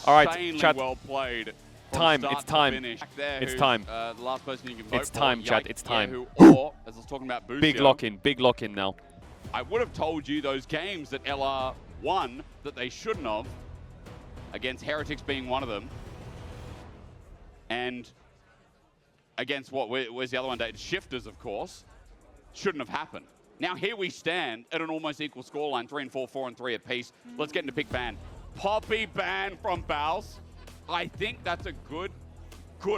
All right, insanely chat. well played. Time. It's time. There, It's time. The last person you can vote It's time, for, chat. It's time. or, as I was talking about, Busio. Big lock-in. Big lock-in now. I would have told you those games that LR won that they shouldn't have, against Heretics being one of them, and against where's the other one? Shifters, of course, shouldn't have happened. Now here we stand at an almost equal scoreline, 3 and 4, 4 and 3 apiece. Let's get into pick ban. Poppy ban from Baus. I think that's a good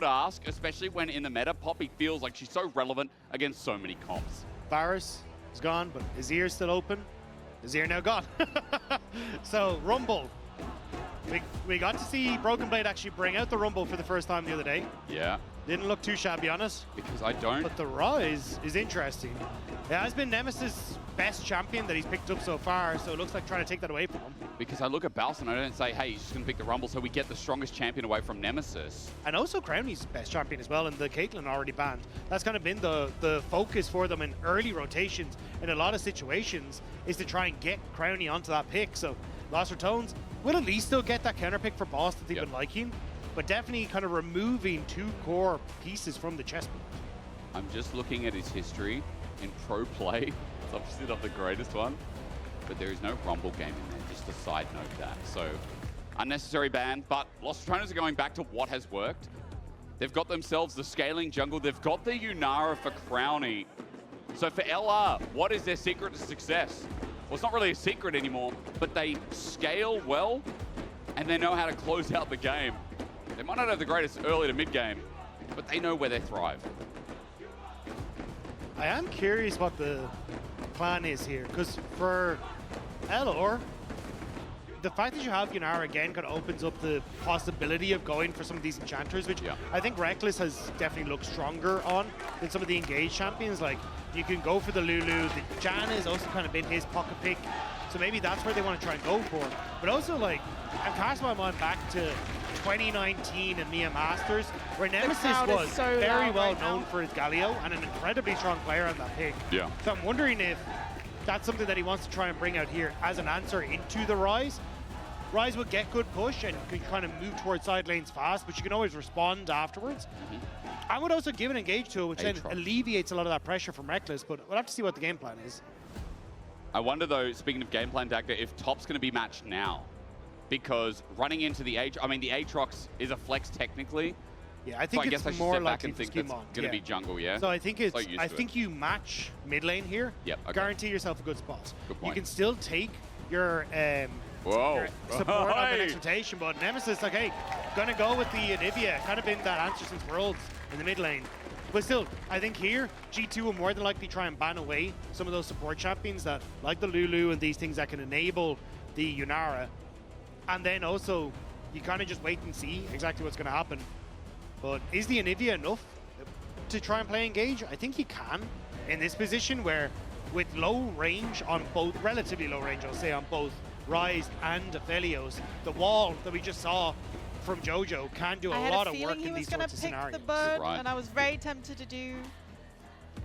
ask, especially when in the meta, Poppy feels like she's so relevant against so many comps. Varus is gone, but Azir is still open. Azir now gone. So, Rumble. We got to see Broken Blade actually bring out the Rumble for the first time the other day. Yeah. Didn't look too shabby on it. Because I don't. But the Rise is interesting. It has been Nemesis' best champion that he's picked up so far, so it looks like trying to take that away from him. Because I look at Baus and I don't say, hey, he's just going to pick the Rumble so we get the strongest champion away from Nemesis. And also Crownie's best champion as well, and the Caitlyn already banned. That's kind of been the focus for them in early rotations in a lot of situations, is to try and get Crownie onto that pick. So Los Ratones will at least still get that counter pick for boss that they've been liking, but definitely kind of removing 2 core pieces from the chessboard. I'm just looking at his history in pro play. It's obviously not the greatest one, but there is no Rumble game in there, just a side note that. So, unnecessary ban, but Los Ratones are going back to what has worked. They've got themselves the scaling jungle. They've got the Yunara for Crownie. So for LR, what is their secret to success? Well, it's not really a secret anymore, but they scale well, and they know how to close out the game. They might not have the greatest early to mid game, but they know where they thrive. I am curious what the plan is here, because for LR, the fact that you have Yunara again kind of opens up the possibility of going for some of these enchanters, which I think Reckless has definitely looked stronger on than some of the engaged champions. Like, you can go for the Lulu. The Jan has also kind of been his pocket pick, so maybe that's where they want to try and go for. But also, like, I'm casting my mind back to 2019 and Mia Masters, where Nemesis was so very well right known now for his Galio and an incredibly strong player on that pick. Yeah. So I'm wondering if that's something that he wants to try and bring out here as an answer into the Rise. Rise will get good push and can kind of move towards side lanes fast, but you can always respond afterwards. I would also give an engage to it, which then alleviates a lot of that pressure from Reckless, but we'll have to see what the game plan is. I wonder though, speaking of game plan, Dagda, if top's going to be matched now. Because running into the the Aatrox is a flex technically. Yeah, I think so I guess I it's should more step back likely and to think that's going to be jungle, yeah? So I think it's, So I think you match mid lane here. Yep, okay. Guarantee yourself a good spot. Good point. You can still take your Whoa. support on the next rotation, but Nemesis, like, hey, gonna go with the Anivia. Kind of been that answer since Worlds in the mid lane. But still, I think here, G2 will more than likely try and ban away some of those support champions that, like the Lulu and these things that can enable the Yunara. And then also, you kind of just wait and see exactly what's going to happen. But is the Anivia enough to try and play engage? I think he can in this position where, with low range on both, relatively low range, I'll say, on both Rise and Aphelios, the wall that we just saw from Jojo can do a lot of work in these sorts of scenarios. I had a feeling he was going to pick the bird, and I was very tempted to do...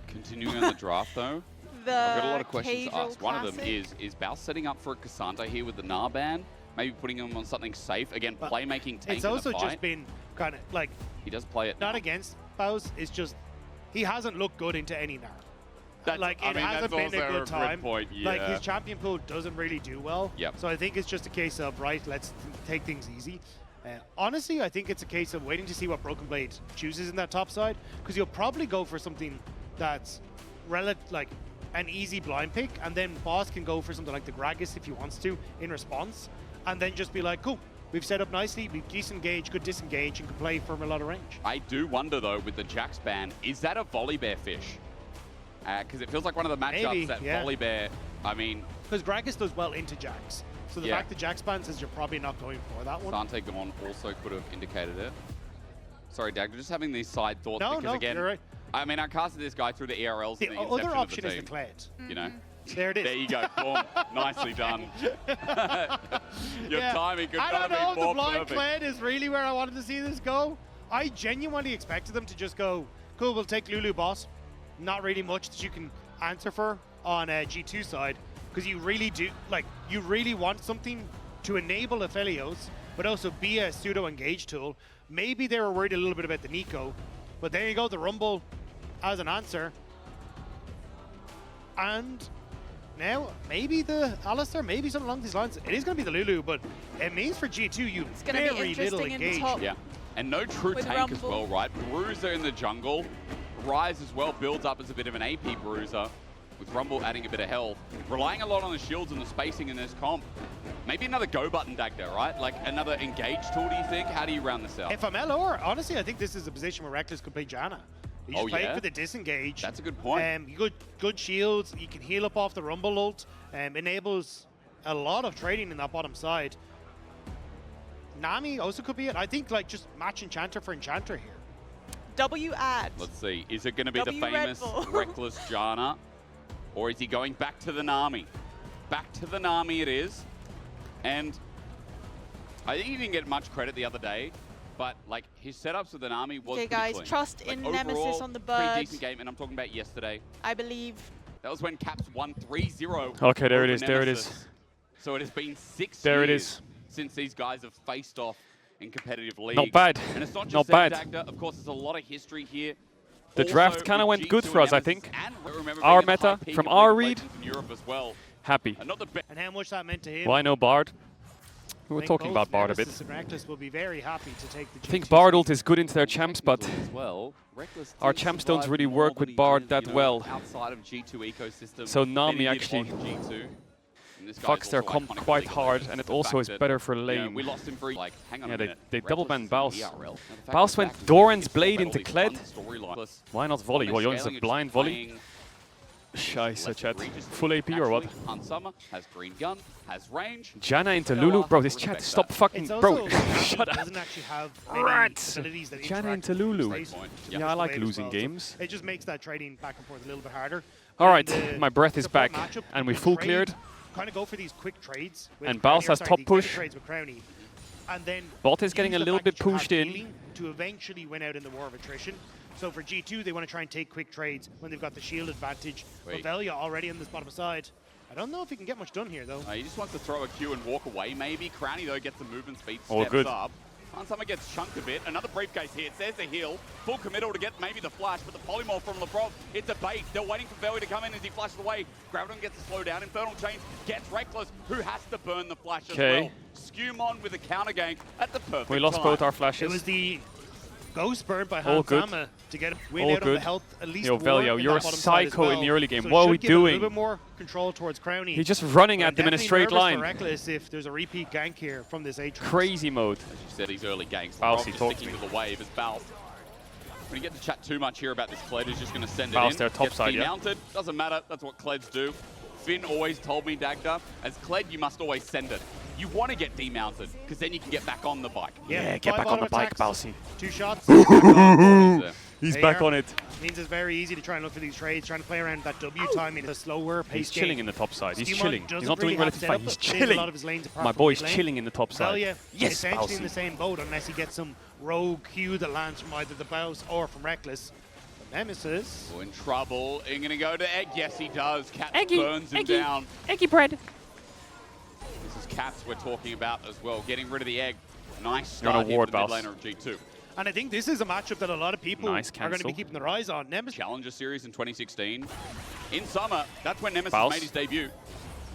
Continuing on the draft, though, I've got a lot of questions to ask. One of them is Baus setting up for a Cassandra here with the Gnar ban? Maybe putting him on something safe. Again, playmaking tank. It's also just been kind of like... He does play it. Not against Baus, it's just he hasn't looked good into any Gnar. Like, it hasn't been a good time. Point, yeah. Like, his champion pool doesn't really do well. Yep. So I think it's just a case of, right, let's take things easy. Honestly, I think it's a case of waiting to see what Broken Blade chooses in that top side, because you'll probably go for something that's like an easy blind pick, and then Boss can go for something like the Gragas if he wants to in response, and then just be like, cool, we've set up nicely, we've disengaged, good disengage, and can play from a lot of range. I do wonder, though, with the Jax ban, is that a Volibear fish? Because it feels like one of the matchups that Volibear, I mean... Because Gragas does well into Jax. So the fact that Jax ban says you're probably not going for that one. Sante Gone also could have indicated it. Sorry, Dag, just having these side thoughts because again, you're right. I mean, I casted this guy through the ERLs The in the other option of is the the team. Kled. You know? There it is. There you go. Boom. Nicely done. Your timing could I not don't know have if been more the blind perfect. Kled is really where I wanted to see this go. I genuinely expected them to just go, cool, we'll take Lulu boss. Not really much that you can answer for on G2 side, because you really do, like, you really want something to enable Aphelios but also be a pseudo-engage tool. Maybe they were worried a little bit about the Nico, but there you go, the Rumble as an answer. And now, maybe the Alistair, maybe something along these lines. It is going to be the Lulu, but it means for G2, you very little engage. Yeah, and no true tank as well, right? Bruiser in the jungle. Rise as well builds up as a bit of an AP bruiser, with Rumble adding a bit of health. Relying a lot on the shields and the spacing in this comp. Maybe another go button Dagda, right? Like another engage tool, do you think? How do you round this out? If I'm LR, honestly, I think this is a position where Reckless could play Janna. You just play for the disengage. That's a good point. Good shields. You can heal up off the Rumble ult. Enables a lot of trading in that bottom side. Nami also could be it. I think like just match Enchanter for Enchanter here. W add. Let's see. Is it going to be the famous Reckless Janna? Or is he going back to the Nami? Back to the Nami it is. And I think he didn't get much credit the other day. But like his setups with the Nami was okay, guys, clean. trust in Nemesis on the bird. Pretty decent game, and I'm talking about yesterday. I believe. That was when Caps won 3-0. Okay, there it is. Nemesis. There it is. So it has been 6 there years it is. since these guys have faced off in competitive leagues. Not bad. And it's not just not bad. Dagda. Of course, there's a lot of history here. The also, draft kind of went good for us, I think. And our meta from our read. In Europe as well. Happy. And how much that meant to him. Why no Bard? We were talking about Bard a bit. Will be very happy to take the I think Bard ult is good into their champs, but our champs don't really work with Bard that well. Outside of G2 ecosystem, so Nami actually fucks their comp quite hard, and it also is better for lane. We lost him for like, hang on a minute. They double banned Baus. Baus went Doran's Blade into Kled. Why not volley? Well, Jonas a blind volley. Scheiße, chat. Full AP or what? Has green gun, has range. Janna into Lulu? Bro, this chat, stop fucking... Bro, shut up. Rats! Janna into Lulu. Yeah, I like losing games. It just makes that trading back and forth a little bit harder. Alright, my breath is back. And we full cleared. Kind of go for these quick trades. And Baus has top push. And then Bot is getting a little bit pushed in. To eventually win out in the war of attrition. So for G2, they want to try and take quick trades when they've got the shield advantage. Velia already on this bottom side. I don't know if he can get much done here, though. He just wants to throw a Q and walk away, maybe. Crowny, though, gets the movement speed, steps good. Up. Summer gets chunked a bit. Another briefcase hit. There's the heal. Full committal to get maybe the flash, but the polymorph from Lebrov, it's a bait. They're waiting for Velia to come in as he flashes away. Graviton gets to slow down. Infernal Chains gets Reckless, who has to burn the flash as well. Skewmon with a counter gank at the perfect We lost time. both our flashes. It was the ghost burn by Hansama to get a win out on the health, at least Yo, Velio, you're a psycho in the early game. So what are we doing? A little bit more control towards Crowny. He's just running at them in a straight line. Reckless if there's a repeat gank here from this Aatrox. Crazy mode. As you said, these early ganks. Baus, just sticking to the wave as Baus. When you get to chat too much here about this, Kled is just going to send Baus it in. there, top side, demounted. Doesn't matter. That's what Kleds do. Finn always told me, Dagda, as Kled, you must always send it. You want to get demounted, because then you can get back on the bike. Yeah, get back on the bike, Bausy. 2 shots. He's back on it. Means it's very easy to try and look for these trades, trying to play around that W timing, the slower pace. He's chilling in the top side. He's chilling. He's not really doing relative fight. He's chilling. My boy's chilling in the top side. Yes, essentially in the same boat, unless he gets some rogue Q that lands from either the Baus or from Reckless. Nemesis. In trouble. He's going to go to Egg. Yes, he does. Cat burns him down. Eggy bread. This is Caps we're talking about as well. Getting rid of the Egg. Nice start here for the mid laner of G2. And I think this is a matchup that a lot of people are going to be keeping their eyes on. Nemesis. Challenger Series in 2016. In summer, that's when Nemesis made his debut.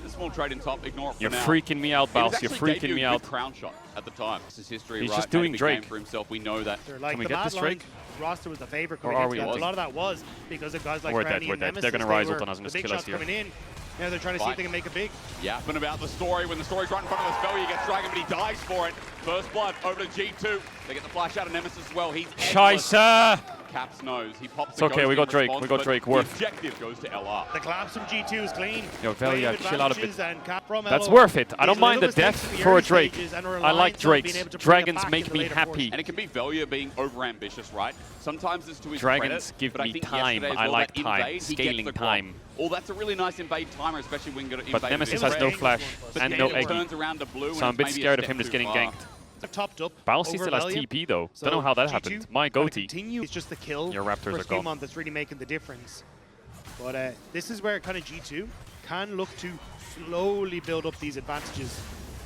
A small trade in top, ignore it for You're now. freaking me out, Baus. You're freaking me out. Crown shot at the time. This is history. He's just doing Drake for himself. We know that. Like Can we get this Drake? Roster was the favorite. Or are we? A lot of that was because of guys like we're Crowny dead. We're and dead. Nemesis. They're going to rise up on us and just kill us here. Coming in. Now they're trying to see if they can make it big. Yapping about the story. When the story's right in front of us, Velia gets dragon, but he dies for it. First blood over to G2. They get the flash out of Nemesis as well. He's Scheiße! Caps knows. He pops it's okay, we got Drake. We got Drake. Worth. The objective goes to LR. The collapse from G2 is clean. Yo, Velia, chill out a bit. That's LR. worth it. I don't mind the death for a Drake. I like Drakes. Dragons make me happy. And it can be Velia being overambitious, right? Sometimes it's to his Dragons credit, give but me I think time. I like like time. Scaling time. Oh, that's a really nice invade timer, especially when you got invade. But Nemesis has no flash and no Eggy. Turns around to blue, so I'm a bit scared of him just getting ganked. Topped up. Bausy still has TP though. Don't know how that happened. My goatee. It's just the kill. Your Raptors are gone. Skewmon that's really making the difference. But this is where kind of G2 can look to slowly build up these advantages.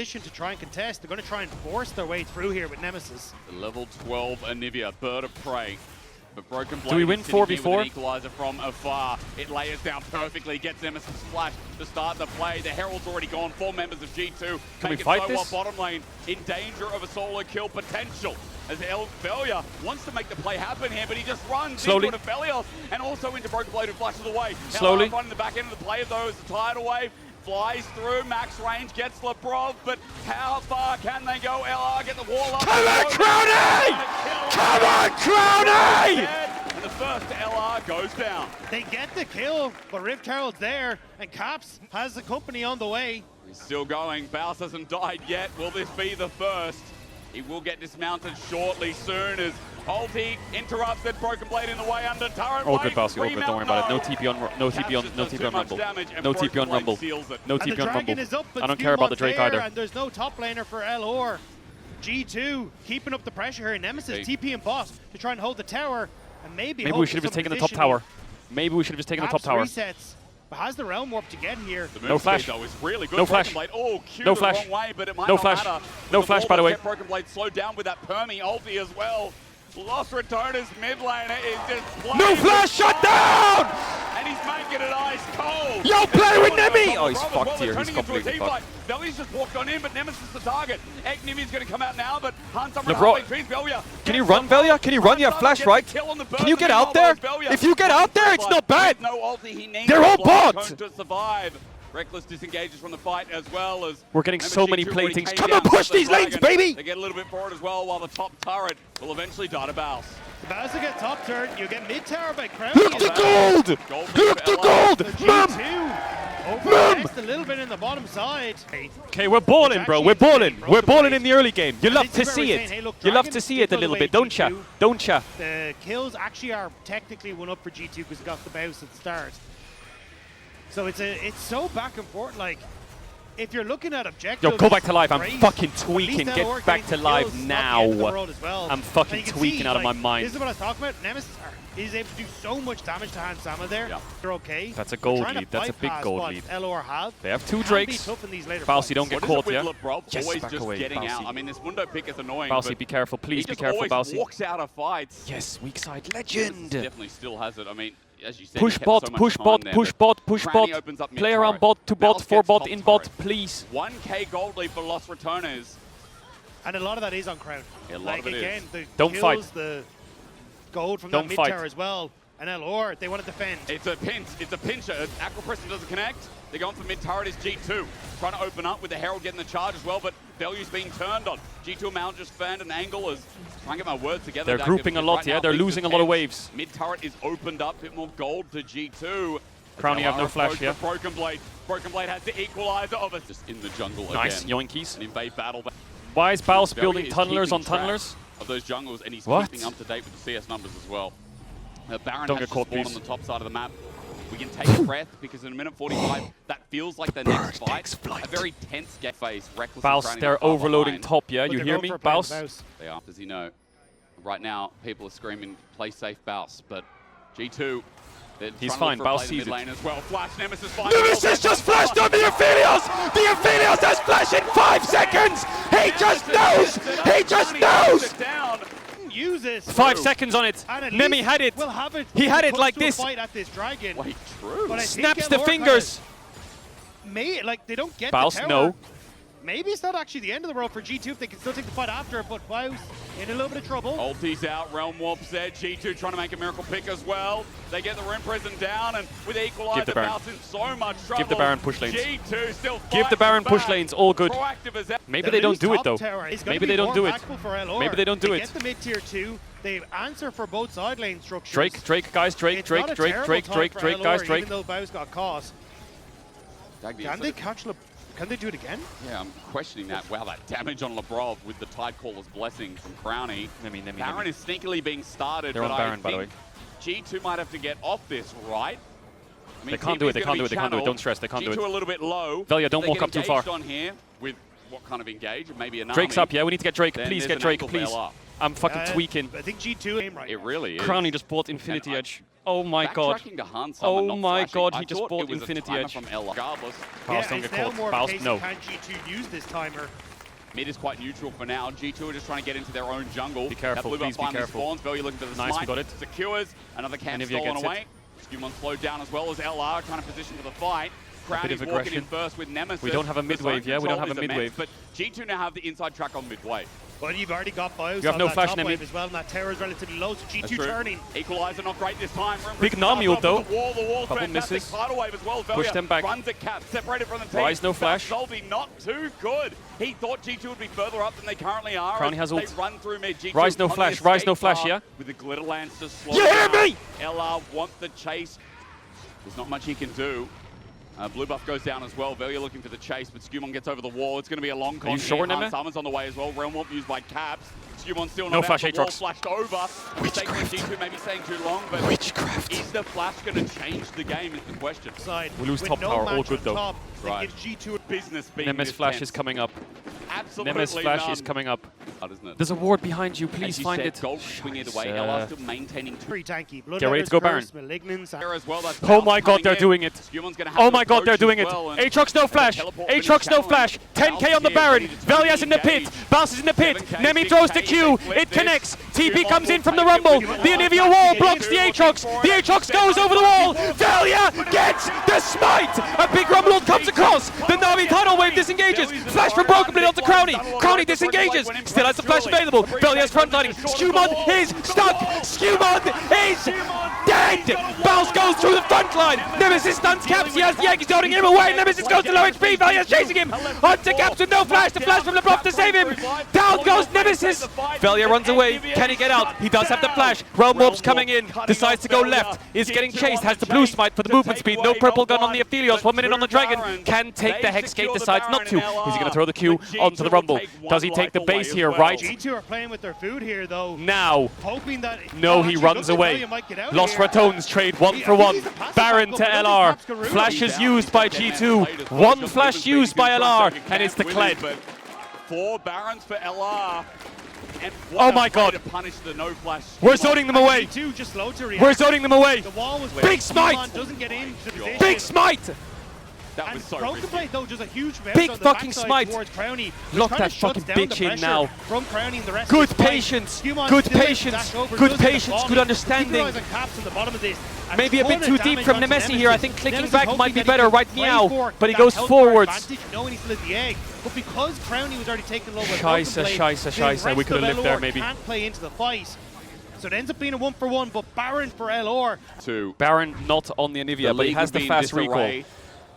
position to try and contest. They're going to try and force their way through here with Nemesis. The level 12 Anivia, Bird of Prey. But Broken Blade Do we win is sitting here 4v4? with an equalizer from afar. It layers down perfectly, gets Nemesis Splash to start the play. The Herald's already gone. 4 members of G2 Can we make it fight so this? well bottom lane in danger of a solo kill potential. As Velia wants to make the play happen here, but he just runs Slowly. into Velia and also into Broken Blade who flashes away. Slowly. LR finding the back end of the play though as the tidal wave flies through, max range, gets Lebrov, but how far can they go? LR get the wall up. Come on, Crownie! Come on, Crownie! And the first LR goes down. They get the kill, but Rift Herald's there, and Caps has the company on the way. He's still going. Baus hasn't died yet. Will this be the first? He will get dismounted shortly soon as Ulti interrupts it. Broken Blade in the way under turret. All good, wave, Balsi, all good. Don't worry about it. No TP on, no TP on, no TP on Rumble. No TP on Rumble. No And the TP on Dragon Rumble. is up, but I don't care about the Drake there, either. And there's no top laner for LR. G2 keeping up the pressure here. Nemesis, TP and Boss to try and hold the tower, and maybe Maybe hope we for should have just some taken the top positioning. tower. Maybe we should have just taken the top Caps tower. resets, but has the realm warp to get here. The No move flash. speed, though, is really good. No Broken flash. Blade. Oh, cue No the flash. wrong way, but it might No not flash. matter. No The flash, wall by the does way. get Broken Blade slowed down with that Permy ulti as well. Los Ratones mid laner is just playing. No flash, shut down! And he's making it ice cold. Yo, play with Nemi! Oh, he's Well, fucked they're here. He's turning into a completely team fucked. fight. Veli's just walked on in, but Nemesis is the target. Nemi's going to come out now, but Hans LeBron, can you run, Velia? Can you run? You have flash, right? Can you get out there? If you get out there, it's not bad. No ulti, he needs They're all the Black bots. Cone to survive. Reckless disengages from the fight as well as We're getting so many Nemesis 2 already playthings. came Come on, down push to the these lanes, Dragon. baby! They get a little bit forward as well, while the top turret will eventually die to Baus. Baus will get top turret. You get mid tower by Crown. Look the gold! Look the gold! Mum! G2 over Mum! a little bit in the bottom side. Okay, we're balling, bro. We're balling. We're balling in the early game. You love to this is where see we're it. saying, hey, look, You love Dragon to see did it a go little the bit, way don't ya? G2. Don't ya? The kills actually are technically one up for G2 because it got the Baus at the start. So it's so back and forth. Like, if you're looking at objectives, Yo, go back to live. I'm great, fucking but at tweaking. least Get LR back getting to the live kills is not the end of the now. world as well. I'm fucking And you can tweaking see, out of my like, mind. This is what I was talking about. Nemesis is able to do so much damage to Hans Sama there. Yeah. They're okay. That's a gold Trying to lead. That's a big bypass gold what lead. LR have. They have 2 Can be Drakes. tough in these later Balsi, don't fights. get What caught, is yeah? it with Lebrov Yes, always back just away, getting Balsi. out? I mean, this window pick is annoying, Balsi, but be careful. Please he be just careful, always Balsi. walks out of fights. Yes, weak side Nemesis legend. definitely still has it. I mean, as you said, Push he kept bot, so much push time bot, there, push but bot, push Crownie bot. opens up Play mid around turret. bot to bot, Baus 4 gets bot, top in bot, turret. please. 1k gold lead for Los Ratones. And a lot of that is on Crown. Yeah, a lot like of it again, is. the Don't kills, fight. the gold from Don't that mid fight. tower as well. And LR, they want to defend. It's a pinch. It's a pincher. Aqua Preston doesn't connect. They're going for mid turret is G2. Trying to open up with the Herald getting the charge as well, but Value's being turned on. G2 Mount just found an angle as trying to get my words together. They're Dak, grouping a because lot, right yeah. now They're things losing are a lot of tense. waves. Mid turret is opened up. Bit more gold to G2. Crownie have no LR flash, approach yeah. for Broken Blade. Broken Blade has the equalizer of it. Just in the jungle Nice, again. yoinkies. An invade battle. Why is Baus Velia building is tunnelers on keeping track tunnelers? of those jungles, and he's What? keeping up to date with the CS numbers as well. Baron Don't has get caught, spawned please. on the top side of the map. We can take a breath because in a minute 45, that feels like the next fight. takes flight. A very tense get phase. Reckless Baus, and Crownie they're not far overloading behind. top, yeah? But You they're hear going me, for a play on Baus? They are. Does he know? Right now, people are screaming, play safe, Baus. But G2, they're He's trying to fine, look for a Baus play in the sees mid it. lane as well. Flash, Nemesis, fine. Nemesis just flashed on the Aphelios! The Aphelios has flash in 5 seconds! He just knows! He just knows! Use this. 5 seconds on it. And at Nemi least had it. we'll have it. He had when it comes like to a this. Fight at this dragon. Wait, true. But I Snaps think the LR fingers. Like they don't get Baus, the tower. no. Maybe it's not actually the end of the world for G2 if they can still take the fight after it, but Baus in a little bit of trouble. Ulti's out, Realm Warp's there, G2 trying to make a miracle pick as well. They get the Rim Prison down, and with Equalizer, Baron. Baus in so much trouble. Give the Baron push lanes. G2 still Give the fighting Baron push back. lanes, all good. Proactive as ever. Maybe The they don't loose do it top though. tower is gonna Maybe be they don't more do it. impactful for LR. Maybe they don't do They it. get the mid tier 2. They answer for both side lane structures. Drake, guys, Drake, It's Drake, not a Drake, terrible Drake, time Drake, for Drake, LR, guys, Drake. Even though Baus got caught. Dagny, Can they catch Can they do it again? Yeah, I'm questioning that. Wow, that damage on Lebrov with the Tidecaller's blessing from Crownie. Baron is sneakily being started, They're but on Baron, I by the think G2 might have to get off this, right? I mean, They can't do it, TP's they gonna can't be do it, they can't do it. channeled. Don't stress, they can't do G2 it. a little bit low. Velia, don't They walk get up too far. engaged on here with what kind of engage? Maybe an Drake's army. up, yeah? We need to get Drake. Then Please there's get an Drake, angle for please. LR. I'm fucking tweaking. I think G2 aim right. It really is. Crownie just bought Infinity And Edge. Oh my god. Backtracking to Hans, Oh someone not my flashing. god, I he just thought bought it was a Infinity timer Edge. from LR. Regardless. Baus, Yeah, don't it's get now caught. more of a Baus, case no. of can G2 use this timer. Mid is quite neutral for now. G2 are just trying to get into their own jungle. Be careful, please be careful. Spawns. Velya looking for the Nice, smite. we got it. Secures. Another camp Anivia stolen gets away. Skewmon slowed down as well as LR trying to position for the fight. Crowny's walking aggression. in first with Nemesis. We don't have a mid-wave, yeah? We don't have a mid-wave. But G2 now have the inside track on mid-wave. Well, you've already got Bios You have on no that flash, top Nemi. wave as well, and that tower is relatively low, so G2 True. turning. Equalizer not great this time. Big Nami ult though. The wall Couple fantastic. misses. Tidal wave as well. Push Velya them back. runs at Cap, separated from the team. Rise, no flash. Salty not too good. He thought G2 would be further up than they currently are. Crowny has ult. They run through mid. G2 Rise, no on the flash. Rise, no escape flash, path yeah? With the glitter lance to slow You hear down. me? LR want the chase. There's not much he can do. Blue buff goes down as well. Velya looking for the chase, but Skewmon gets over the wall. It's going to be a long con. Are you sure, Neme? Summon's on the way as well. Realm Warp used by Caps. Skewmon still No not flash, out. The wall Aatrox. flashed over. Witchcraft. G2 maybe staying too long, but Witchcraft. is the flash going to change the game is the question. Side. We lose With top no tower, all match good on though. top, that Right. gives G2 Business being Nemesis this flash tense. is coming up. Absolutely Nemesis flash none. is coming up. Hard, isn't it? There's a ward behind you, As please you find said, it. Gold swing either way. Scheiße. LR still maintaining two. pretty tanky. Get ready to go Baron. Malignance. There as well. That's Oh my Bounce god, they're coming in. doing it. Skewmon's gonna have Oh to my god, they're approach doing as it. well, and Aatrox no flash. teleport Aatrox no flash. 10k on the Baron. Velya's in the pit. Bounces in the pit. 7K, Nemi throws the 6K, Q. they flip It this. connects. TP Skewmon comes in will from the take it rumble. with The one. Anivia wall G2 blocks the looking Aatrox. for The it. Aatrox goes over the wall. Velya gets the smite. A big rumble ult comes across. The Nami tidal wave disengages. Flash from Broken Blade onto Crowny. Crowny disengages. Still has the flash available. Velya's frontlining. Skewmon is stuck. Skewmon is dead. Bounce goes through the front line. Nemesis stuns Caps. He has the egg. He's holding him away. Nemesis goes to low HP. Velya's chasing him. Onto Caps with no flash. The flash from the bluff to save him. Down goes Nemesis. Velya runs away. Can he get out? He does have the flash. Realm Warp's coming in. Decides to go left. Is getting chased. Has the blue smite for the movement speed. No purple gun on the Aphelios. 1 minute on the Dragon. Can take the Hex Gate. Decides not to. Is he going to throw the Q onto the Rumble? Does he take the base here? Right G2 are playing with their food here, though. now. Hoping that. No, he runs away. Los Ratones trade 1 for 1. Baron to LR. Flash is used by G2. 1 flash used by LR. And it's the Kled. 4 Barons for LR. And Oh my god. to punish the no flash. We're zoning them away. G2 just slow to react. We're zoning them away. The wall was Big smite. Skewmon doesn't get into the position. Big smite. That And was so Broken risky. Blade though does a huge bounce Big on the fucking backside smite. towards Crowny. Lock Which that kinda shuts fucking down bitch the in pressure now. From Crowny and the rest Good of the fight. patience. Skewmon Good still able to patience. dash over, Good does get the patience. bomb. Good understanding. Equalizing Caps in the bottom of this. A Maybe a bit ton of too deep damage from onto Nemesis here. I think clicking Nemesis back hoping might be that he better can right play meow, for but he that goes health bar forwards. advantage, knowing he's still in the egg. But because Crowny was already taken low by Scheiße, Broken Blade, scheiße, the scheiße. We rest could have of lived there LR maybe. Can't play into the fight. So it ends up being a 1 for 1, but Baron for LR. Baron not on the Anivia, but he league has would the be in fast disarray. recall.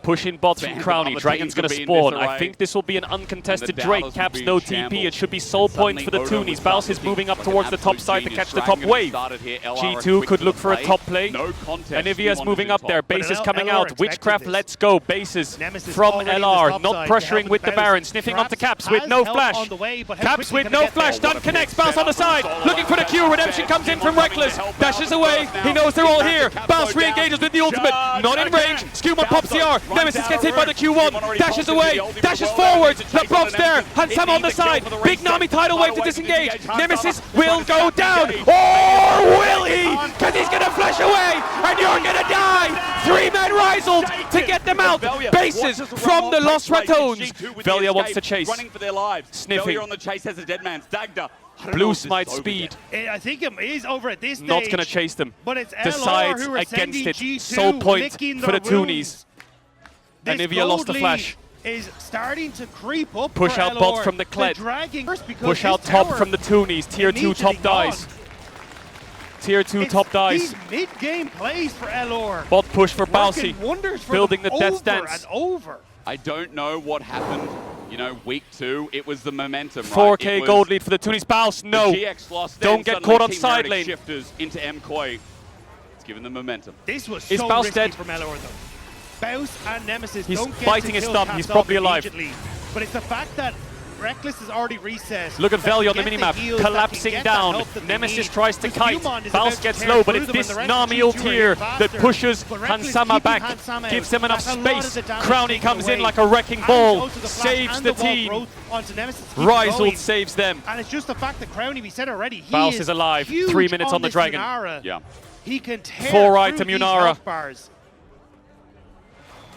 Pushing bots from Fans of Crowny. other Dragon's teams going would to be in spawn. I disarray. think this will be an uncontested The Drake. Dallas Caps would be no in TP. shambles. It should be soul points for the Suddenly, Toonies. Odo Baus is started moving up like an towards the top absolute side to genius. catch the Dragon top wave. started here. LR G2 quick could to look the for a plate. top play. No contest. Anivia's Skewmon moving is up top. there. But Base is LR coming out. expected Witchcraft, this. let's go. Bases Nemesis from already in the LR. top Not side. pressuring They with the help with Baron. Baus. Sniffing onto Caps Traps with has no help flash. on the way, but how Caps quickly with can no they get flash. there? Done connects. Bounce on the side. Looking for the Q. Redemption comes in from Reckless. Dashes away. He knows they're all here. Bounce re-engages with the ultimate. Not in range. Skewmon pops the R. Nemesis gets hit by the Q1. Dashes away. Dashes forwards. The buff's there. Hansam on the side. Big Nami tidal wave to disengage. Nemesis will go down. Or will he? Because he's going to flash away. And you're going to die. 3-man Riseled to get them out. Bases from the Los Ratones. Velya wants to chase. Running for their lives. Sniffing. Velya on the chase has a dead man's Dagda. Blue smite speed. I think it is over at this stage. Not going to chase them. But it's LR Decides who are against sending it. G2, Soul point licking for the their Toonies. wounds. This Anivia lost the gold flash. lead is starting to creep up. Push for out LR. bots from the Kled. They're dragging first because Push this out top tower from the Toonies. Tier 2 immediately top dies. gone. Tier 2 It's top dies. These mid-game plays for LR. Bot push for Working Bousy. wonders for Building them the death over stance. and over. I don't know what happened, you know, week 2. It was the momentum, right? 4k It was gold lead for the Toonies. Baus, the no. GX lost, Don't then get caught on suddenly Team side Heretics lane. Shifters into MQuay. It's given them momentum. This was Is so Baus risky dead? from LR though. Baus and Nemesis He's don't get biting to his kill thumb. Caps He's off probably alive. immediately. But it's the fact that Reckless is already recessed. Look at that Velya on can the get minimap, heals, that can collapsing get that down. help that they Nemesis need. tries to Because kite. Skewmon is Baus about to gets tear low, but through it's them, and this the rest of Nami G2 ult are here faster. that pushes But Reckless Hansama keeping back, Hansama gives out. him enough That's a lot of space. the damage Crowny taken comes in away. like a wrecking And ball, goes to the flash, saves and the wall team. growth onto Nemesis to keep Riseled going. saves them. And it's just the fact that Crowny, we said already, he Baus is alive. huge 3 minutes on the this Dragon. Yunara. Yeah. He can tear 4 through item these Yunara. health bars.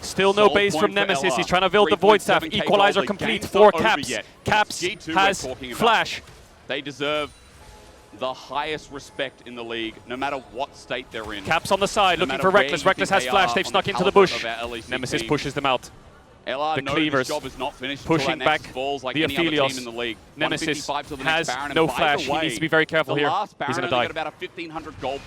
Still no Soul base point from for Nemesis. Ella. He's trying to build the Void Staff. 3.7K Equalizer gold. The complete game's for not over Caps. yet. Caps G2 has we're talking about. Flash. They deserve the highest respect in the league, no matter what state they're in. Caps on the side, No looking matter for where Reckless. you Reckless think has they Flash. are They've on snuck the into the caliber bush. of our LEC Nemesis team. pushes them out. LR The know Cleavers his job is not finished pushing until that back falls like the any other Aphelios. team in the league. Nemesis 155 till the has next Baron, no and by flash. the He way, needs to be very careful the here. last Baron He's going to only die. got about a 1,500 gold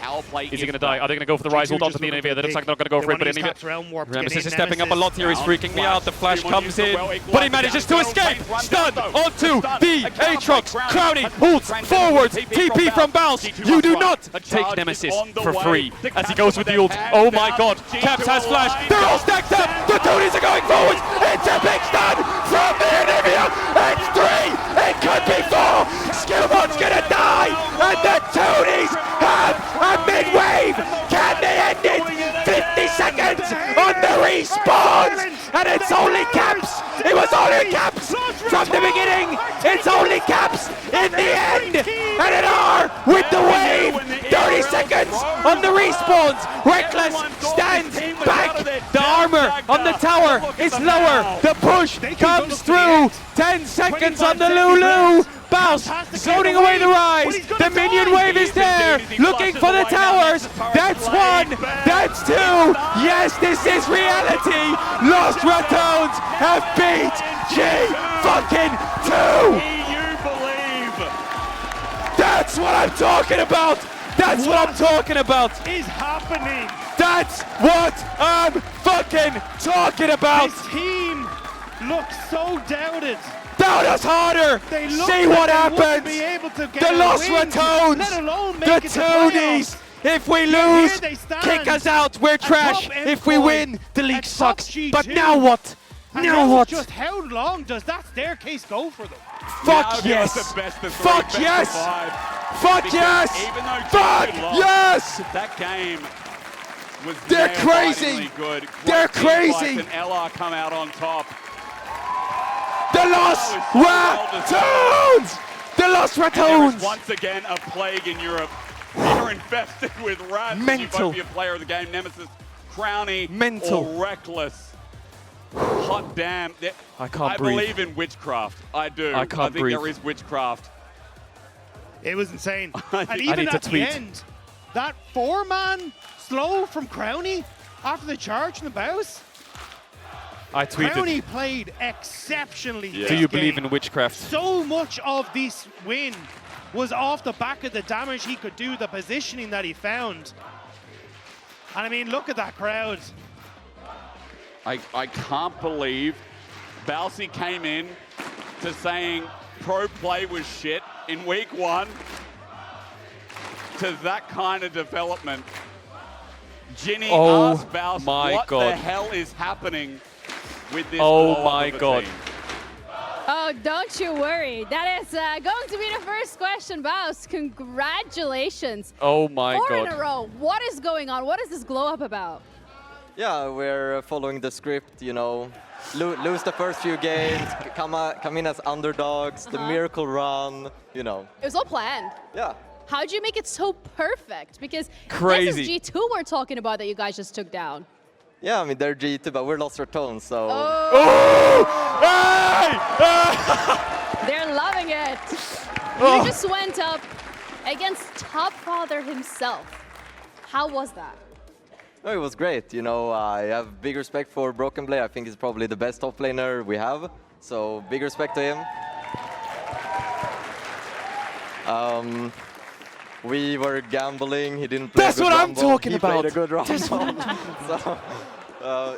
power play. Is he going to die? Are they going to go for the Rise ult onto the Nvidia? That looks like they're not going to go for it, but Nvidia. Nemesis is stepping up a lot here. He's freaking me out. The flash comes in, but he manages to escape. Stun onto the Aatrox. Crowny ults forwards. TP from Bounce. You do not take Nemesis for free as he goes with the ult. Oh my god. Caps has flash. They're all stacked up. The Toonies are going forwards. It's a big stun from the Nvidia. It's 3. It could be 4. Skillbot's going to die. And the Toonies have a mid-wave. Can they end it? 50 seconds on the respawns. And it's only Caps. It was only Caps from the beginning. It's only Caps in the end. And an R with the wave. 30 seconds on the respawns. Reckless stands back. The armor on the tower is lower. The push comes through. 10 seconds on the Lulu. Bounce, zoning away the Rise. The minion wave is there, looking for the towers. That's 1, that's 2. Yes, this is reality. Los Ratones have beat G2. You believe That's what I'm talking about. That's what I'm talking about. Is happening. That's what I'm fucking talking about. This team looks so doubted. Down us harder. They look See like what they wouldn't happens. be able to get The a Los win, Ratones, let alone make the it to Toonies. playoffs. If we Yet lose, here they stand. kick us out. We're trash. top If we endpoint, win, the a league top sucks. G2. But now what? And Now that's what? Just how long does that staircase go for them? Fuck Now yes. it's the best of 3, Fuck best of yes. 5. Fuck Because yes. even though Fuck G2 lost, yes. that game was They're nail-bitingly crazy. good. They're Great team fights, crazy. And LR come out on top. The Los Ratones. The Los There is Ratones. once again a plague in Europe. You're infested with rats. You Mental. both be a player of the game. Nemesis, Crowny, Mental. or Reckless. Hot damn. I can't I breathe. believe in witchcraft. I do. I can't think breathe. there is witchcraft. It was insane. I And need even to at the tweet. end, that 4-man slow from Crowny after the charge in the bows. I tweeted. Crowny played exceptionally. Yeah. Do you believe in witchcraft? So much of this win was off the back of the damage he could do, the positioning that he found. And I mean, look at that crowd. I can't believe Balsi came in to saying pro play was shit in week 1 to that kind of development. Ginny Oh asked Balsi, my what God. the hell is happening with this Oh blow-up my of a God. team? Oh, don't you worry. That is going to be the first question, Baus. Congratulations. Oh my 4 in a god. row. What is going on? What is this glow up about? Yeah, we're following the script, you know. Lose the first few games, come in as underdogs, the miracle run, you know. It was all planned. Yeah. How'd you make it so perfect? Because Crazy. this is G2 we're talking about that you guys just took down. Yeah, I mean, they're G2, but we're Los Ratones, so... They're loving it. Oh. You just went up against Top Father himself. How was that? No, it was great, you know. I have big respect for Broken Blade. I think he's probably the best top laner we have, so big respect to him. We were gambling, he didn't play That's a good what I'm rumble. talking He about. played a good rumble. So,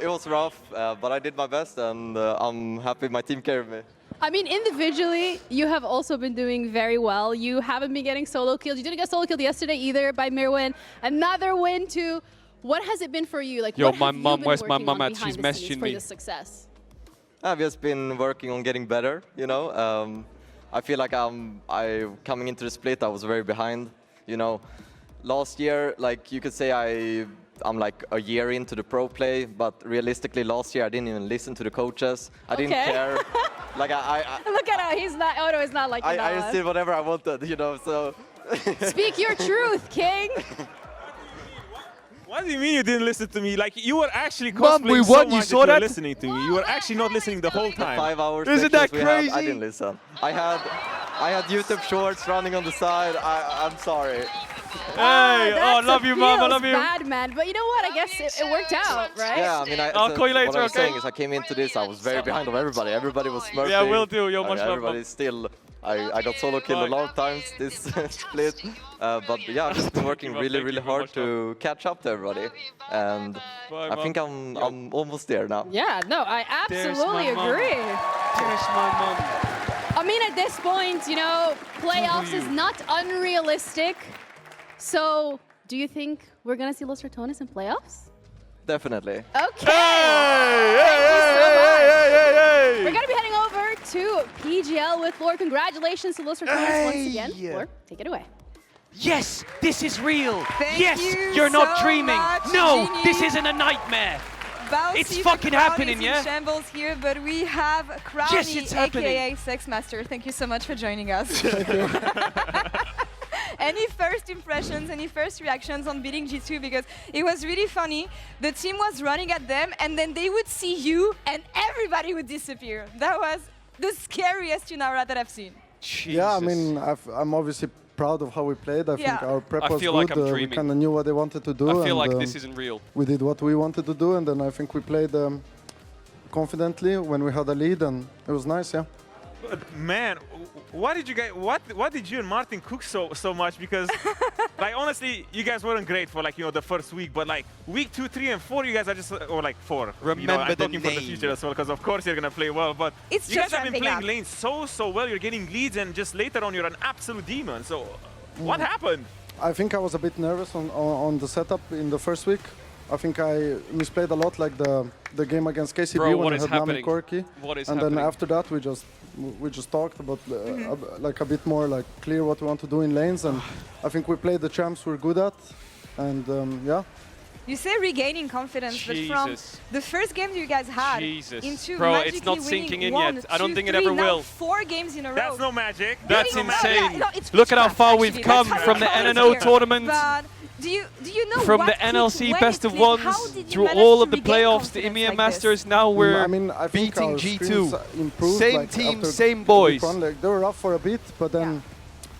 it was rough, but I did my best, and I'm happy my team carried me. I mean, individually, you have also been doing very well. You haven't been getting solo kills. You didn't get solo killed yesterday either by Mirwin. Another win too. What has it been for you? Like, Yo, what my have you mom, been where's my working mom on at? She's behind the scenes messaging for me. this success? I've just been working on getting better, you know. I feel like coming into the split, I was very behind, you know. Last year, like you could say I'm like a year into the pro play, but realistically last year I didn't even listen to the coaches. I didn't Okay. care. Like Look at him. He's not. Oh no, he's not like I that. just did whatever I wanted, you know, so... Speak your truth, King. What do you mean you didn't listen to me? Like, you were actually Mom, we cosplaying so won, you much saw that you were that? listening to me. You were actually not listening the whole time. 5 hours. Isn't that sections we had, I crazy? didn't listen. I had YouTube shorts running on the side. I'm sorry. Hey, oh, love you, Mom. I feels love you. bad, man. But you know what? I guess it worked out, right? Yeah, I mean, I'll call you later, what I was okay? saying is I came into this, I was very behind of everybody. Everybody was smurfing. Yeah, will do. You're I much mean, welcome. everybody's still. I got solo killed a lot of times this split, but yeah, I've just been working really hard to catch up to everybody, and Bye, I think I'm almost there now. Yeah, no, I absolutely my mom. agree. There's my mom. I mean, at this point, you know, playoffs is not unrealistic. So, do you think we're going to see Los Ratones in playoffs? Definitely. Okay. Hey! We're going to be heading over to PGL with Lord. Congratulations to Los Ratones once again. Lord, take it away. Yes, this is real. Thank yes, you you're not so dreaming. much, No, Genie. this isn't a nightmare. Bouncy, It's the fucking crowd happening, is yeah? in shambles here, but we have Crowny, Yes, it's happening. aka Sexmaster. Thank you so much for joining us. Any first impressions, any first reactions on beating G2? Because it was really funny. The team was running at them, and then they would see you, and everybody would disappear. That was the scariest Yunara that I've seen. Yeah, I mean, I'm obviously proud of how we played. I think our prep I was feel good. like I'm We dreaming. kind of knew what they wanted to do. I feel and, like this isn't real. We did what we wanted to do, and then I think we played confidently when we had a lead, and it was nice, yeah. But man, what did you guys? What did you and Martin cook so much? Because, like, honestly, you guys weren't great for the first week, but like week 2, 3, and 4, you guys are just or like 4. Remember I'm the talking for the name. future as well, because of course you're gonna play well. But It's you just guys have been ramping playing up. lanes so well. You're getting leads, and just later on you're an absolute demon. So, what happened? I think I was a bit nervous on the setup in the first week. I think I misplayed a lot, like the game against KCB Bro, when what we is had Nami happening? Corki. What is and happening? then after that we just talked about like a bit more like clear what we want to do in lanes, and I think we played the champs we're good at, and yeah. You say regaining confidence, but from Jesus. the first game you guys had Jesus. into Bro, magically it's not winning sinking in 1, yet. I don't 2, think it 3, ever now will. 4 games in a row. That's no magic. That's Getting- insane. Yeah, no, it's Look at how witchcraft, far actually. we've come That's how from we the call it NNO here. tournament. But do you know From what the clicked, NLC when best it of clicked? ones How did you through manage all to of the regain playoffs, the confidence EMEA like Masters. this? Now we're I mean, I think beating our G2. screens improved, Same like, team, after same week boys. one, like, they were rough for a bit, but then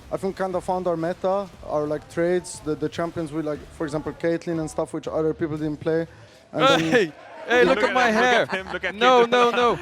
I think kind of found our meta, our like trades, the champions we like, for example, Caitlyn and stuff, which other people didn't play. And then Hey, look at my hair. Look at him, look at No, Kid. no, no.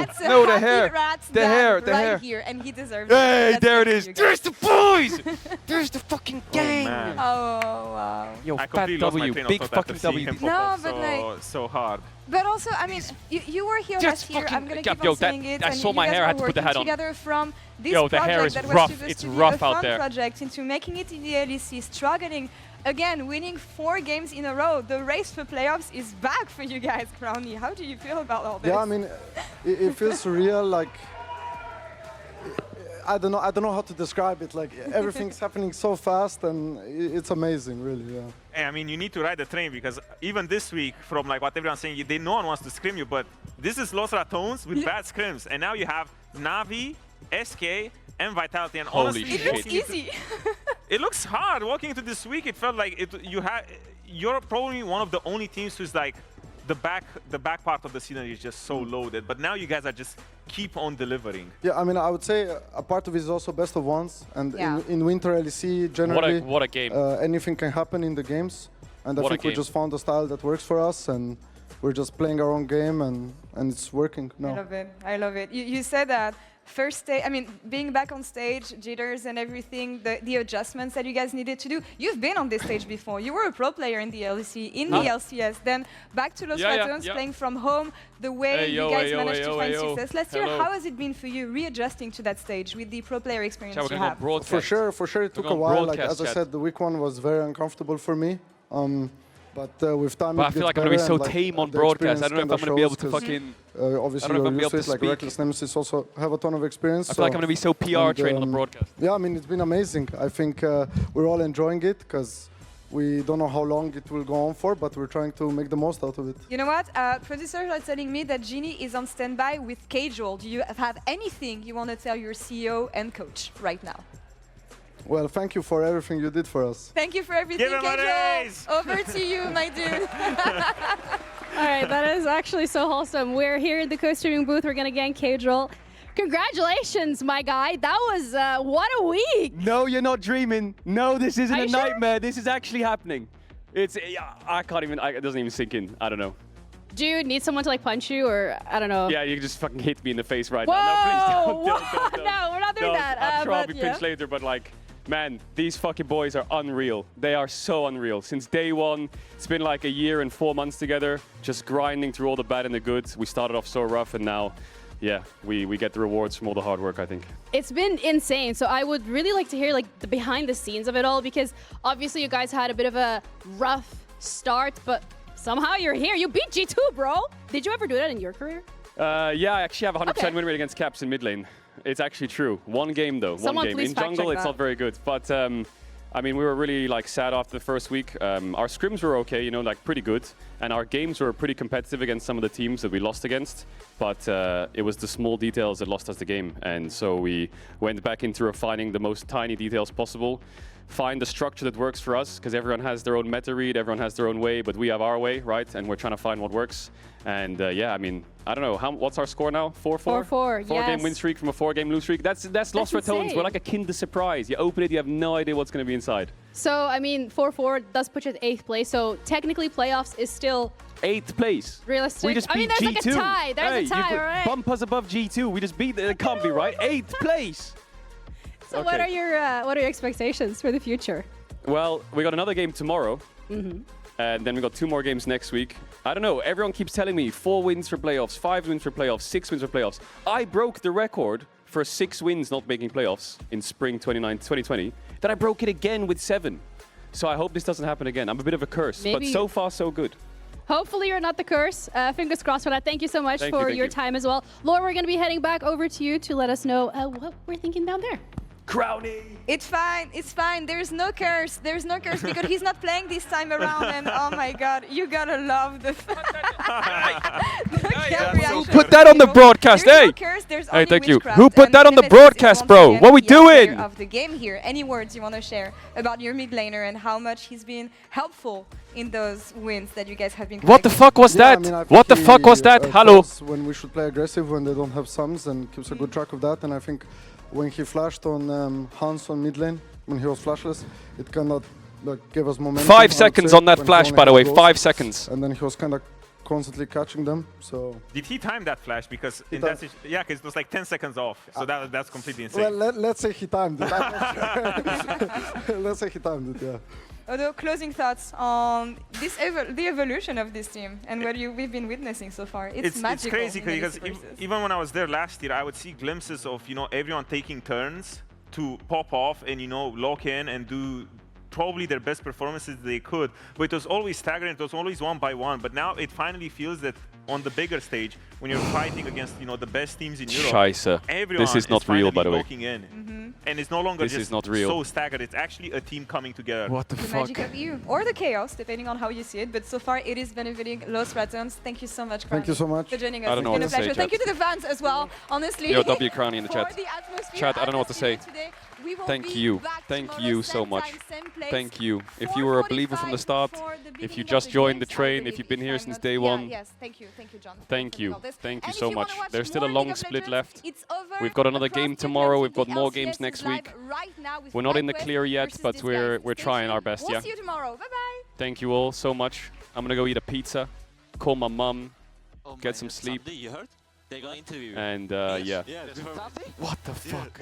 That's a No, the happy hair. rat's The dad hair, the right hair. here, and he deserves Hey, it. there it That's is. for you There's guys. the boys. There's the fucking gang. man. Oh, wow. Yo, I fat completely lost my W, train of big thought fucking after seeing W. him pop No, off but so hard. But also, I mean, you were here Just last year. I'm fucking- gonna yeah, keep yo, on saying that- it. I and saw you my guys hair, I were had to put the working hat on. together from this Yo, the project hair is that was rough. supposed It's to be rough a out fun there. project into making it in the LEC, struggling again, winning 4 games in a row. The race for playoffs is back for you guys, Crowny. How do you feel about all this? yeah, I mean, it feels surreal. Like I don't know how to describe it. Like everything's happening so fast, and it's amazing, really. Yeah. Hey, I mean, you need to ride the train, because even this week, from like what everyone's saying, no one wants to scrim you, but this is Los Ratones with bad scrims, and now you have Navi, SK, and Vitality, and Holy honestly, shit. it looks walking into- easy. It looks hard. Walking into this week, it felt like you're probably one of the only teams who's like the back part of the season is just so loaded. But now you guys are just keep on delivering. Yeah, I mean, I would say a part of it is also best of ones, and Yeah. in Winter LEC generally, What a game. anything can happen in the games, and I What a think we game. just found a style that works for us, and we're just playing our own game, and it's working I now. love it. I love it. You said that first stage, I mean, being back on stage, jitters and everything, the adjustments that you guys needed to do. You've been on this stage before. You were a pro player in the LEC, in the LCS. Then back to Los Ratones, playing from home, the way Hey, yo, you guys hey, yo, managed hey, to yo, find hey, yo. success. Last year, Hello. how has it been for you readjusting to that stage with the pro player experience Shall we you go have? broadcast? For sure, it took a gonna while. Like broadcast as I chat. said, the week one was very uncomfortable for me. But with time, But I it feel gets like I'm gonna be better, so and, like, tame on the broadcast. I don't know if experience I'm gonna be able kinda to shows, 'cause, fucking. obviously, I don't know if I'm you're gonna be able used to to it. Like speak. Reckless Nemesis also have a ton of experience. I feel like I'm gonna be so PR and, trained on the broadcast. Yeah, I mean, it's been amazing. I think we're all enjoying it because we don't know how long it will go on for, but we're trying to make the most out of it. You know what? Producers are telling me that Genie is on standby with Casual. Do you have anything you want to tell your CEO and coach right now? Well, thank you for everything you did for us. Thank you for everything, Give him a raise! Kedro. Over to you, my dude. All right, that is actually so wholesome. We're here in the co-streaming booth. We're going to get K-Drill. Congratulations, my guy. That was, what a week. No, you're not dreaming. No, this isn't Are a you sure? nightmare. This is actually happening. It's, I can't even, it doesn't even sink in. I don't know. Do you need someone to like punch you or, I don't know? Yeah, you can just fucking hit me in the face right Whoa! now. No, please don't. No, we're not doing that. I'm sure I'll but be pinched later, but like, man, these fucking boys are unreal. They are so unreal. Since day one, it's been like a year and 4 months together, just grinding through all the bad and the good. We started off so rough, and now, yeah, we get the rewards from all the hard work, I think. It's been insane. So I would really like to hear like the behind the scenes of it all, because obviously you guys had a bit of a rough start, but somehow you're here. You beat G2, bro. Did you ever do that in your career? Yeah, I actually have a 100% Okay. win rate against Caps in mid lane. It's actually true. One game though, Someone one game. please In fact jungle, check it's that. not very good. But I mean, we were really like sad after the first week. Our scrims were okay, you know, like pretty good. And our games were pretty competitive against some of the teams that we lost against. But it was the small details that lost us the game. And so we went back into refining the most tiny details possible. Find the structure that works for us, because everyone has their own meta read, everyone has their own way, but we have our way, right? And we're trying to find what works. And yeah, I mean, I don't know, what's our score now? 4-4? 4-4, Four-game yes. win streak from a 4-game lose streak. That's Los Ratones. insane. We're like a Kinder Surprise. You open it, you have no idea what's going to be inside. So, I mean, 4-4 does put you at 8th place. So technically playoffs is still 8th place. realistic. We just I mean, beat there's G2. like a tie. There's Hey, a tie, you all right? bump us above G2. We just beat it. Can't be right. 8th place. So what are your expectations for the future? Well, we got another game tomorrow. And then we got 2 more games next week. I don't know. Everyone keeps telling me 4 wins for playoffs, 5 wins for playoffs, 6 wins for playoffs. I broke the record for 6 wins not making playoffs in spring 2020. Then I broke it again with 7. So I hope this doesn't happen again. I'm a bit of a curse, but Maybe- so far so good. Hopefully you're not the curse. Fingers crossed for that. Thank you so much Thank you, for thank your you. time as well. Laura, we're going to be heading back over to you to let us know what we're thinking down there. Crowny! It's fine. It's fine. There's no curse. There's no curse because he's not playing this time around. And oh my God, you gotta love the cam reaction. Put that on the broadcast, There's hey! no curse, there's Hey, only thank you. witchcraft, Who put and that on the Nemesis is broadcast, once bro? again What we the player doing? of the game here. Any words you want to share about your mid laner and how much he's been helpful in those wins that you guys have been What the collecting? fuck was Yeah, I that? mean, I think What the fuck was he, that? Hello? tells when we should play aggressive when they don't have sums, and keeps a good track of that. And I think when he flashed on Hans on mid lane, when he was flashless, it kind of like gave us momentum. 5 I would seconds say, on that when he flash, only by the had way. goals. 5 seconds. And then he was kind of constantly catching them. So Did he time that flash? Because in timed- that yeah, because it was like 10 seconds off. So that's completely insane. well, let's say he timed it. Let's say he timed it. Yeah. Although, closing thoughts on this the evolution of this team and what we've been witnessing so far. It's magical. crazy in the because League versus. even when I was there last year, I would see glimpses of everyone taking turns to pop off and lock in and do probably their best performances they could. But it was always staggering. It was always 1 by 1. But now it finally feels that on the bigger stage, when you're fighting against the best teams in Europe, Scheiße. everyone This is not real, by the way. locking in. And it's no longer This just is not real. so staggered. It's actually a team coming together. What the The fuck? magic of you or the chaos, depending on how you see it. But so far, it is benefiting Los Ratones. Thank you so much, Thank you so much. for joining us. I don't know It's what been a to say, pleasure. Thank you chat. to the fans as well. Honestly, Yo, W Crowny in the for chat. the atmosphere Chat, I don't know what to say. today. We will Thank be you. back Thank tomorrow, you so same much. time, same place. Thank you. If you were a believer from the start, 4:45 for the if beginning you of just the joined the games, I train, if believe, you've been here I'm since not- day yeah, one, yes, thank you, John. thank you. for all this. Thank you And so if you wanna much. watch There's still a more long League of split Legends, left. it's over We've got another across game the tomorrow. Atlantic. We've got The more LCS games is next live week. right now with We're not in the FlyQuest clear yet, versus but these we're guys. Stay trying our tuned. best, We'll yeah? see you tomorrow. Bye-bye. Thank you all so much. I'm gonna go eat a pizza, call my mum, get some sleep, You heard? They're going to interview you. and yeah. Yeah, What the fuck?